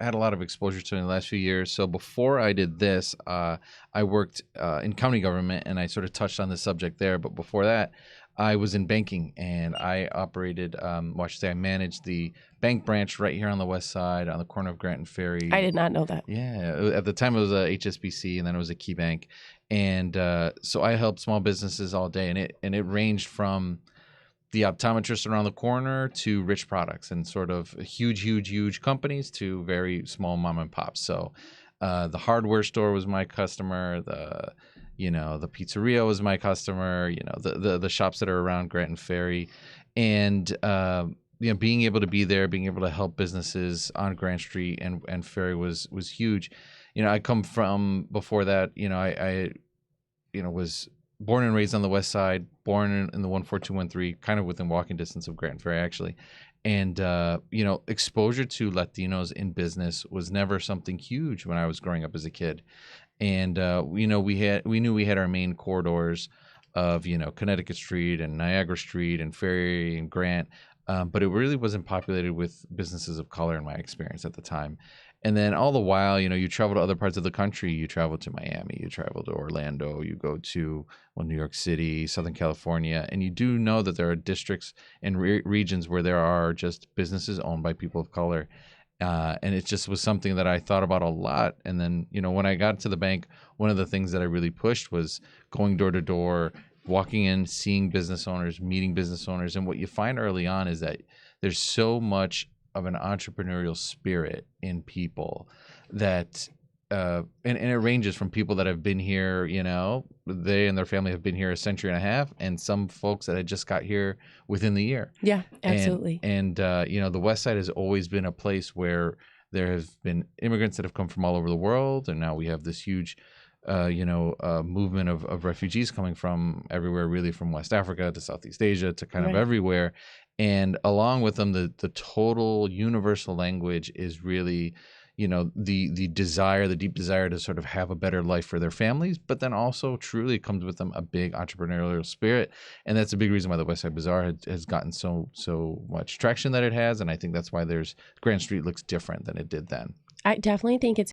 had a lot of exposure to in the last few years. So before I did this, I worked in county government, and I sort of touched on the subject there. But before that, I was in banking, and I operated, I managed the bank branch right here on the west side on the corner of Grant and Ferry. I did not know that. Yeah, at the time it was a HSBC, and then it was a Key Bank, and so I helped small businesses all day, and it ranged from the optometrist around the corner to rich products, and sort of huge companies to very small mom and pops. So the hardware store was my customer. The pizzeria was my customer. The shops that are around Grant and Ferry, and being able to be there, being able to help businesses on Grant Street and Ferry was huge. I come from, before that, I was born and raised on the west side, born in the 14213, kind of within walking distance of Grant and Ferry, actually. And, exposure to Latinos in business was never something huge when I was growing up as a kid. And, we knew we had our main corridors of, Connecticut Street and Niagara Street and Ferry and Grant. But it really wasn't populated with businesses of color in my experience at the time. And then all the while, you travel to other parts of the country. You travel to Miami, you travel to Orlando, you go to New York City, Southern California, and you do know that there are districts and regions where there are just businesses owned by people of color. And it just was something that I thought about a lot. And then, when I got to the bank, one of the things that I really pushed was going door to door, walking in, seeing business owners, meeting business owners. And what you find early on is that there's so much of an entrepreneurial spirit in people that and it ranges from people that have been here, they and their family have been here a century and a half, and some folks that had just got here within the year. Yeah, absolutely. And the West Side has always been a place where there have been immigrants that have come from all over the world, and now we have this huge movement of refugees coming from everywhere, really, from West Africa to Southeast Asia to kind of everywhere. And along with them, the total universal language is really, the desire, the deep desire to sort of have a better life for their families, but then also truly comes with them a big entrepreneurial spirit. And that's a big reason why the West Side Bazaar has gotten so much traction that it has. And I think that's why Grant Street looks different than it did then. I definitely think it's